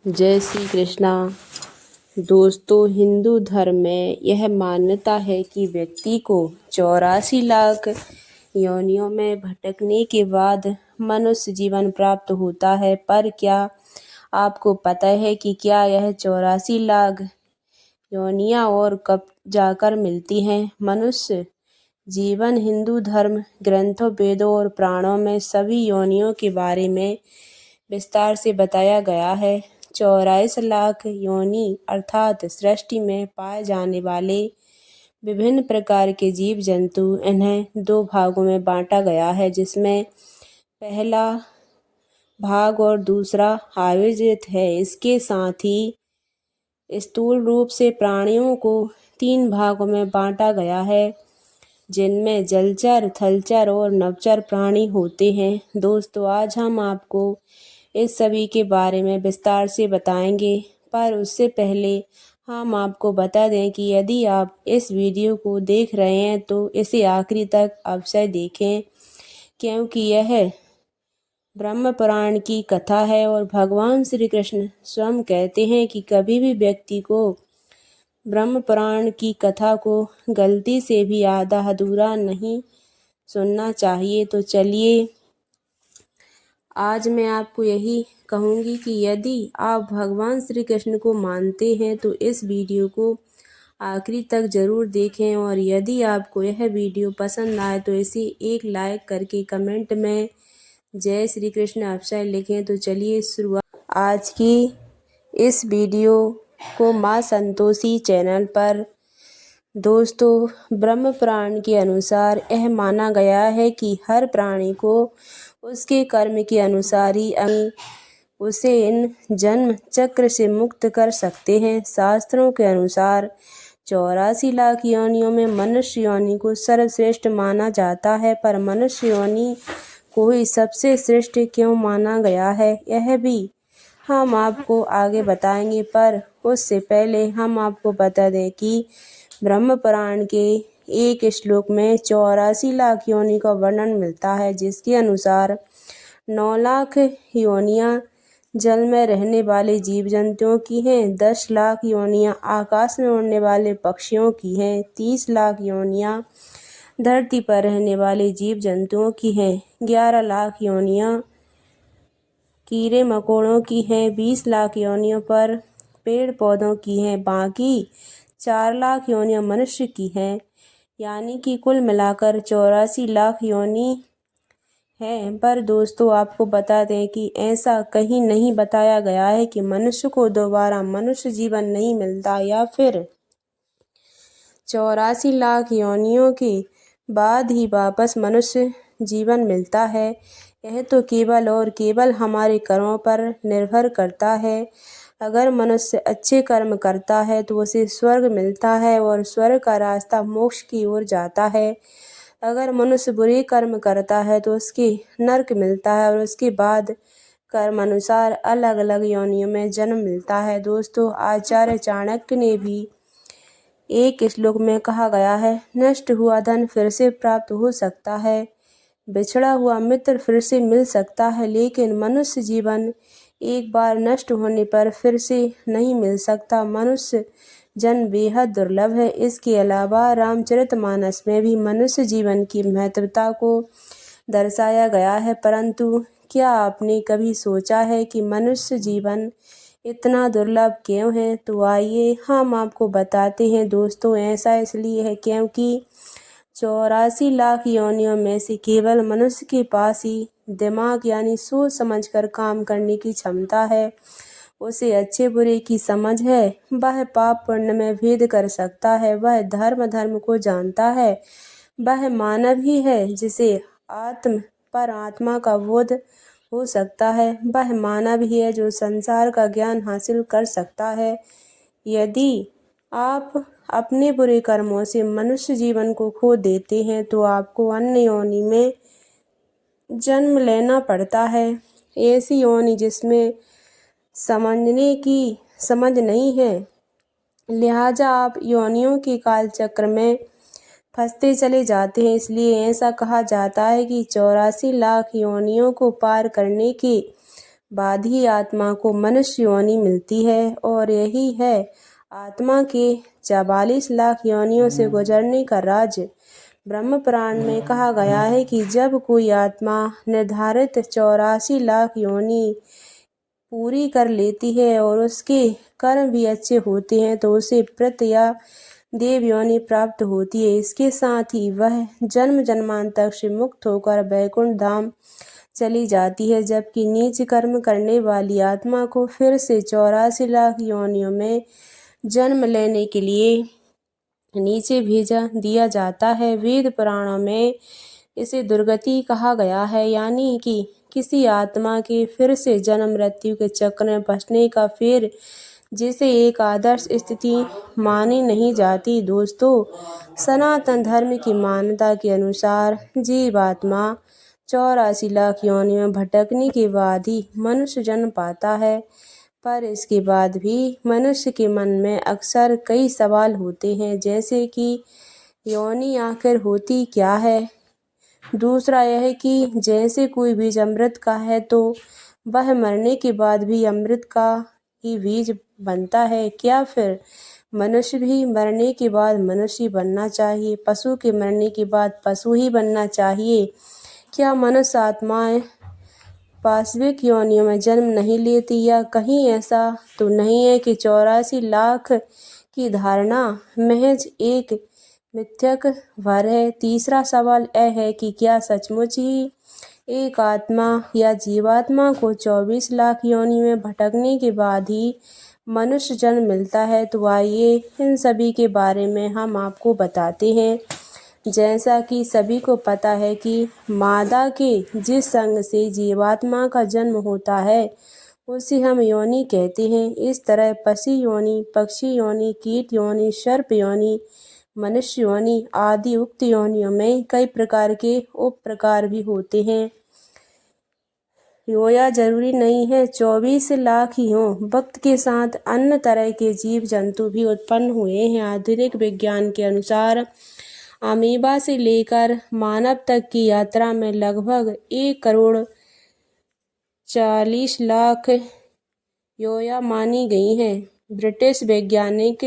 जय श्री कृष्णा। दोस्तों, हिंदू धर्म में यह मान्यता है कि व्यक्ति को 84 लाख योनियों में भटकने के बाद मनुष्य जीवन प्राप्त होता है। पर क्या आपको पता है कि क्या यह 84 लाख योनियां और कब जाकर मिलती हैं? मनुष्य जीवन हिंदू धर्म ग्रंथों, वेदों और पुराणों में सभी योनियों के बारे में विस्तार से बताया गया है। 84 लाख योनि अर्थात सृष्टि में पाए जाने वाले विभिन्न प्रकार के जीव जंतु। इन्हें दो भागों में बांटा गया है, जिसमें पहला भाग और दूसरा आयोजित है। इसके साथ ही स्थूल रूप से प्राणियों को 3 भागों में बांटा गया है, जिनमें जलचर, थलचर और नभचर प्राणी होते हैं। दोस्तों, आज हम आपको इस सभी के बारे में विस्तार से बताएंगे, पर उससे पहले हम आपको बता दें कि यदि आप इस वीडियो को देख रहे हैं तो इसे आखिरी तक अवश्य देखें, क्योंकि यह ब्रह्म पुराण की कथा है और भगवान श्री कृष्ण स्वयं कहते हैं कि कभी भी व्यक्ति को ब्रह्म पुराण की कथा को गलती से भी आधा अधूरा नहीं सुनना चाहिए। तो चलिए, आज मैं आपको यही कहूँगी कि यदि आप भगवान श्री कृष्ण को मानते हैं तो इस वीडियो को आखिरी तक ज़रूर देखें, और यदि आपको यह वीडियो पसंद आए तो इसे एक लाइक करके कमेंट में जय श्री कृष्ण अवश्य लिखें। तो चलिए शुरुआत आज की इस वीडियो को माँ संतोषी चैनल पर। दोस्तों, ब्रह्म पुराण के अनुसार यह माना गया है कि हर प्राणी को उसके कर्म के अनुसार ही उसे इन जन्म चक्र से मुक्त कर सकते हैं। शास्त्रों के अनुसार 84 लाख योनियों में मनुष्य योनि को सर्वश्रेष्ठ माना जाता है। पर मनुष्य योनि को ही सबसे श्रेष्ठ क्यों माना गया है, यह भी हम आपको आगे बताएंगे। पर उससे पहले हम आपको बता दें कि ब्रह्म पुराण के एक श्लोक में 84 लाख योनि का वर्णन मिलता है, जिसके अनुसार 9 लाख योनियां जल में रहने वाले जीव जंतुओं की हैं, 10 लाख योनियां आकाश में उड़ने वाले पक्षियों की हैं, 30 लाख योनियां धरती पर रहने वाले जीव जंतुओं की हैं, 11 लाख योनियां कीड़े मकोड़ों की हैं, 20 लाख योनियों पर पेड़ पौधों की हैं, बाकी 4 लाख योनियां मनुष्य की हैं। यानी कि कुल मिलाकर 84 लाख योनि हैं। पर दोस्तों, आपको बता दें कि ऐसा कहीं नहीं बताया गया है कि मनुष्य को दोबारा मनुष्य जीवन नहीं मिलता, या फिर 84 लाख योनियों के बाद ही वापस मनुष्य जीवन मिलता है। यह तो केवल और केवल हमारे कर्मों पर निर्भर करता है। अगर मनुष्य अच्छे कर्म करता है तो उसे स्वर्ग मिलता है और स्वर्ग का रास्ता मोक्ष की ओर जाता है। अगर मनुष्य बुरे कर्म करता है तो उसके नरक मिलता है और उसके बाद कर्म अनुसार अलग अलग योनियों में जन्म मिलता है। दोस्तों, आचार्य चाणक्य ने भी एक श्लोक में कहा गया है, नष्ट हुआ धन फिर से प्राप्त हो सकता है, बिछड़ा हुआ मित्र फिर से मिल सकता है, लेकिन मनुष्य जीवन एक बार नष्ट होने पर फिर से नहीं मिल सकता। मनुष्य जन्म बेहद दुर्लभ है। इसके अलावा रामचरितमानस में भी मनुष्य जीवन की महत्वता को दर्शाया गया है। परंतु क्या आपने कभी सोचा है कि मनुष्य जीवन इतना दुर्लभ क्यों है? तो आइए हम आपको बताते हैं। दोस्तों, ऐसा इसलिए है क्योंकि 84 लाख योनियों में से केवल मनुष्य के पास ही दिमाग यानी सोच समझकर काम करने की क्षमता है। उसे अच्छे बुरे की समझ है, वह पाप पुण्य में भेद कर सकता है, वह धर्म को जानता है, वह मानव ही है जिसे आत्म पर आत्मा का बोध हो सकता है, वह मानव ही है जो संसार का ज्ञान हासिल कर सकता है। यदि आप अपने बुरे कर्मों से मनुष्य जीवन को खो देते हैं तो आपको अन्य योनि में जन्म लेना पड़ता है, ऐसी योनि जिसमें समझने की समझ नहीं है। लिहाजा आप योनियों के काल चक्र में फंसते चले जाते हैं। इसलिए ऐसा कहा जाता है कि 84 लाख योनियों को पार करने के बाद ही आत्मा को मनुष्य योनि मिलती है और यही है आत्मा के 44 लाख योनियों से गुजरने का राज। ब्रह्म पुराण में कहा गया है कि जब कोई आत्मा निर्धारित 84 लाख योनि पूरी कर लेती है और उसके कर्म भी अच्छे होते हैं तो उसे प्रत या देव योनि प्राप्त होती है। इसके साथ ही वह जन्म जन्मांतर से मुक्त होकर वैकुंठ धाम चली जाती है, जबकि नीच कर्म करने वाली आत्मा को फिर से 84 लाख योनियों में जन्म लेने के लिए नीचे भेजा दिया जाता है। वेद पुराणों में इसे दुर्गति कहा गया है, यानी कि किसी आत्मा के फिर से जन्म मृत्यु के चक्र में फंसने का फिर जिसे एक आदर्श स्थिति मानी नहीं जाती। दोस्तों, सनातन धर्म की मान्यता के अनुसार जीवात्मा 84 लाख योनि में भटकने के बाद ही मनुष्य जन्म पाता है, पर इसके बाद भी मनुष्य के मन में अक्सर कई सवाल होते हैं, जैसे कि योनि आखिर होती क्या है। दूसरा यह कि जैसे कोई बीज अमृत का है तो वह मरने के बाद भी अमृत का ही बीज बनता है क्या? फिर मनुष्य भी मरने के बाद मनुष्य बनना चाहिए, पशु के मरने के बाद पशु ही बनना चाहिए? क्या मनुष्य आत्माएं वास्तविक योनियों में जन्म नहीं लेती, या कहीं ऐसा तो नहीं है कि 84 लाख की धारणा महज एक मिथ्यक भर है? तीसरा सवाल यह है कि क्या सचमुच ही एक आत्मा या जीवात्मा को 24 लाख योनि में भटकने के बाद ही मनुष्य जन्म मिलता है? तो आइए इन सभी के बारे में हम आपको बताते हैं। जैसा कि सभी को पता है कि मादा के जिस संग से जीवात्मा का जन्म होता है उसे हम योनि कहते हैं। इस तरह पशु योनि, पक्षी योनि, कीट योनि, सर्प योनि, मनुष्य योनि आदि उक्त योनियों में कई प्रकार के उप प्रकार भी होते हैं। यह जरूरी नहीं है 24 लाख ही हों, वक्त के साथ अन्य तरह के जीव जंतु भी उत्पन्न हुए हैं। आधुनिक विज्ञान के अनुसार अमीबा से लेकर मानव तक की यात्रा में लगभग 1 करोड़ 40 लाख योया मानी गई हैं। ब्रिटिश वैज्ञानिक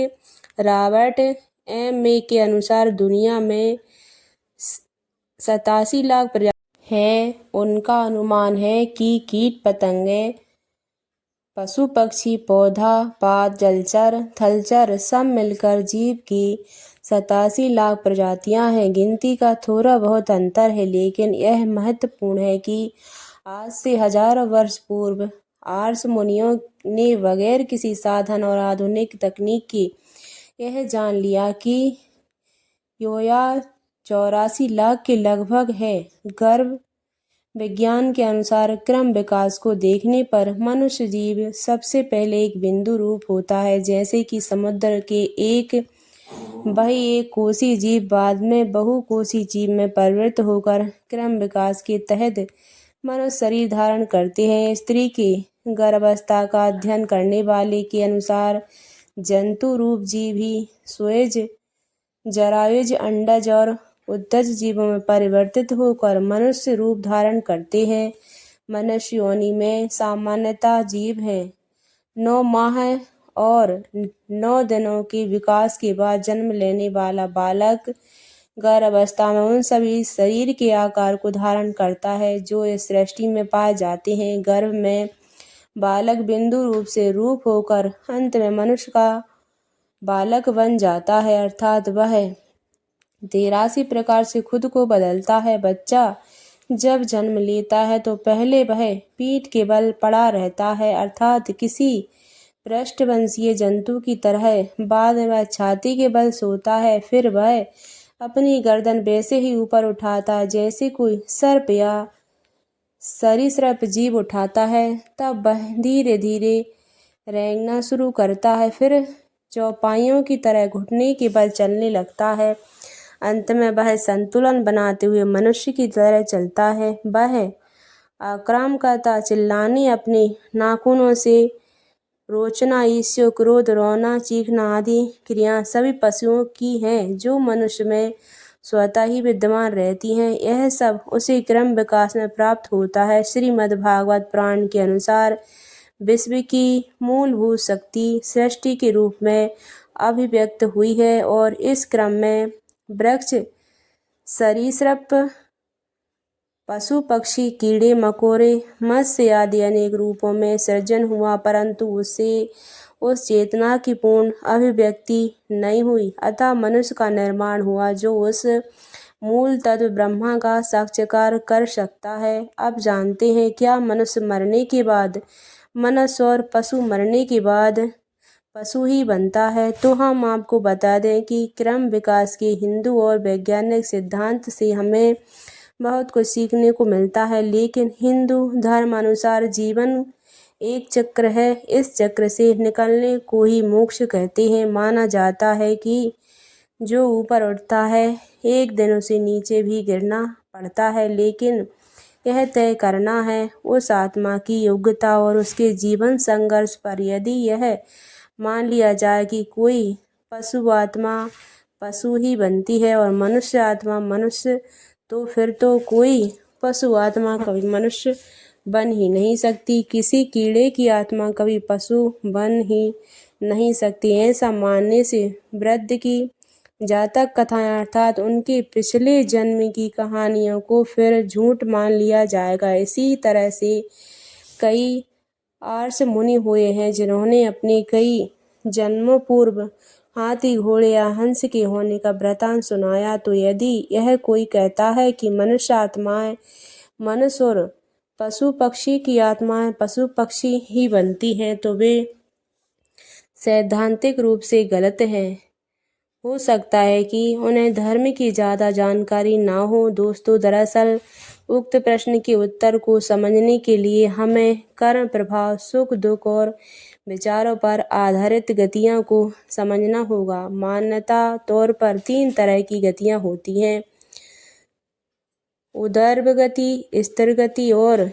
रॉबर्ट एम के अनुसार दुनिया में 87 लाख प्रजाति है। उनका अनुमान है कि कीट पतंगे, पशु पक्षी, पौधा, पात, जलचर, थलचर सब मिलकर जीव की 87 लाख प्रजातियां हैं। गिनती का थोड़ा बहुत अंतर है, लेकिन यह महत्वपूर्ण है कि आज से हजारों वर्ष पूर्व आर्ष मुनियों ने बगैर किसी साधन और आधुनिक तकनीक के यह जान लिया कि योया 84 लाख के लगभग है। गर्भ विज्ञान के अनुसार क्रम विकास को देखने पर मनुष्य जीव सबसे पहले एक बिंदु रूप होता है, जैसे कि समुद्र के एक कोसी जीव बाद में बहुकोसी जीव में परिवर्तित होकर क्रम विकास के तहत मनुष्य शरीर धारण करते हैं। स्त्री के गर्भावस्था का अध्ययन करने वाले के अनुसार जंतु रूप जीव ही स्वयज, जरायुज, अंडज और उद्दज जीवों में परिवर्तित होकर मनुष्य रूप धारण करते हैं। मनुष्य योनि में सामान्यतः जीव है 9 माह और 9 दिनों के विकास के बाद जन्म लेने वाला बालक गर्भावस्था में उन सभी शरीर के आकार को धारण करता है जो इस सृष्टि में पाए जाते हैं। गर्भ में बालक बिंदु रूप से रूप होकर अंत में मनुष्य का बालक बन जाता है, अर्थात वह 83 प्रकार से खुद को बदलता है। बच्चा जब जन्म लेता है तो पहले वह पीठ के बल पड़ा रहता है, अर्थात किसी पृष्ठवंशीय जंतु की तरह। बाद में वह छाती के बल सोता है, फिर वह अपनी गर्दन वैसे ही ऊपर उठाता है जैसे कोई सर्प या सरीसृप जीव उठाता है। तब वह धीरे धीरे रेंगना शुरू करता है, फिर चौपाइयों की तरह घुटने के बल चलने लगता है। अंत में वह संतुलन बनाते हुए मनुष्य की तरह चलता है। वह आक्रामकता, चिल्लाने, अपने नाखूनों से रोचना, ईर्ष्या, क्रोध, रोना, चीखना आदि क्रियाएं सभी पशुओं की हैं जो मनुष्य में स्वतः ही विद्यमान रहती हैं। यह सब उसे क्रम विकास में प्राप्त होता है। श्रीमद्भागवत पुराण के अनुसार विश्व की मूलभूत शक्ति सृष्टि के रूप में अभिव्यक्त हुई है और इस क्रम में वृक्ष, सरीसृप, पशु पक्षी, कीड़े मकोड़े, मत्स्य आदि अनेक रूपों में सृजन हुआ, परंतु उससे उस चेतना की पूर्ण अभिव्यक्ति नहीं हुई। अतः मनुष्य का निर्माण हुआ जो उस मूल तत्व ब्रह्मा का साक्षात्कार कर सकता है। अब जानते हैं क्या मनुष्य मरने के बाद मनुष्य और पशु मरने के बाद पशु ही बनता है। तो हम आपको बता दें कि क्रम विकास के हिंदू और वैज्ञानिक सिद्धांत से हमें बहुत कुछ सीखने को मिलता है, लेकिन हिंदू धर्म अनुसार जीवन एक चक्र है। इस चक्र से निकलने को ही मोक्ष कहते हैं। माना जाता है कि जो ऊपर उठता है एक दिन उसे नीचे भी गिरना पड़ता है, लेकिन यह तय करना है उस आत्मा की योग्यता और उसके जीवन संघर्ष पर। यदि यह मान लिया जाए कि कोई पशु आत्मा पशु ही बनती है और मनुष्य आत्मा मनुष्य, तो फिर तो कोई पशु आत्मा कभी मनुष्य बन ही नहीं सकती। किसी कीड़े की आत्मा कभी पशु बन ही नहीं सकती। ऐसा मानने से वृद्ध की जातक कथाएं अर्थात उनके पिछले जन्म की कहानियों को फिर झूठ मान लिया जाएगा। इसी तरह से कई आर्ष मुनि हुए हैं जिन्होंने अपने कई जन्मों पूर्व हाथी, घोड़े या हंस के होने का वृतांत सुनाया। तो यदि यह कोई कहता है कि मनुष्य आत्माएं मनुष्य और पशु पक्षी की आत्माएं पशु पक्षी ही बनती हैं, तो वे सैद्धांतिक रूप से गलत हैं। हो सकता है कि उन्हें धर्म की ज़्यादा जानकारी ना हो। दोस्तों, दरअसल उक्त प्रश्न के उत्तर को समझने के लिए हमें कर्म प्रभाव, सुख दुख और विचारों पर आधारित गतियों को समझना होगा। मान्यता तौर पर 3 तरह की गतियाँ होती हैं: ऊर्ध्व गति, स्थिर गति और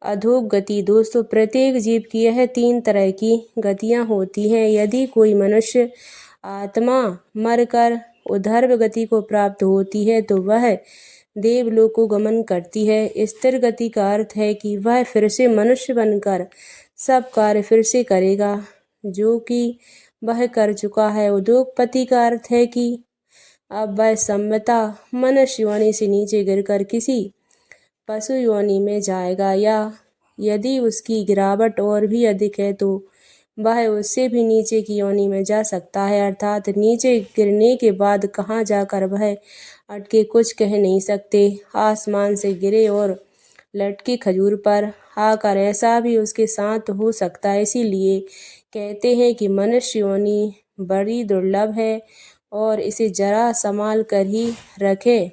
अधोगति गति। दोस्तों, प्रत्येक जीव की यह 3 तरह की गतियाँ होती हैं। यदि कोई मनुष्य आत्मा मरकर ऊर्ध्व गति को प्राप्त होती है तो वह देवलोक को गमन करती है। स्थिर गति का अर्थ है कि वह फिर से मनुष्य बनकर सब कार्य फिर से करेगा जो कि वह कर चुका है। अधोगति का अर्थ है कि अब वह संभवतः मनुष्य योनि से नीचे गिरकर किसी पशु योनि में जाएगा, या यदि उसकी गिरावट और भी अधिक है तो वह उससे भी नीचे की योनि में जा सकता है। अर्थात नीचे गिरने के बाद कहाँ जाकर वह अटके कुछ कह नहीं सकते। आसमान से गिरे और लटके खजूर पर आकर ऐसा भी उसके साथ हो सकता है। इसीलिए कहते हैं कि मनुष्य योनि बड़ी दुर्लभ है और इसे जरा संभाल कर ही रखें,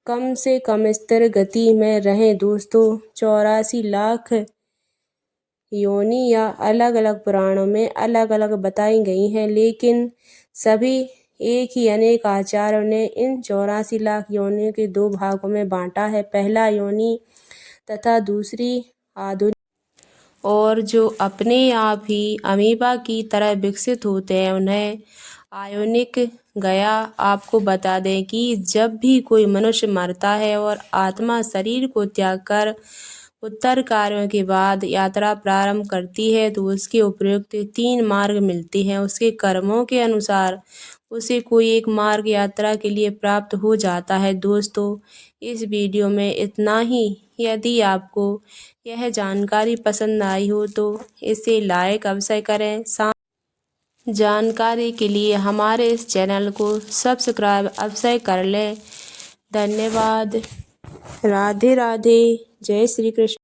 कम से कम स्थिर गति में रहें। दोस्तों, 84 लाख योनि या अलग अलग पुराणों में अलग अलग बताई गई हैं, लेकिन सभी एक ही अनेक आचार्यों ने इन 84 लाख योनियों के 2 भागों में बांटा है। पहला योनि तथा दूसरी आधुनिक, और जो अपने आप ही अमीबा की तरह विकसित होते हैं उन्हें आयोनिक गया। आपको बता दें कि जब भी कोई मनुष्य मरता है और आत्मा शरीर को त्याग कर उत्तर कार्यों के बाद यात्रा प्रारंभ करती है तो उसके उपयुक्त 3 मार्ग मिलते हैं। उसके कर्मों के अनुसार उसे कोई एक मार्ग यात्रा के लिए प्राप्त हो जाता है। दोस्तों, इस वीडियो में इतना ही। यदि आपको यह जानकारी पसंद आई हो तो इसे लाइक अवश्य करें। जानकारी के लिए हमारे इस चैनल को सब्सक्राइब अवश्य कर लें। धन्यवाद। राधे राधे। जय श्री कृष्ण।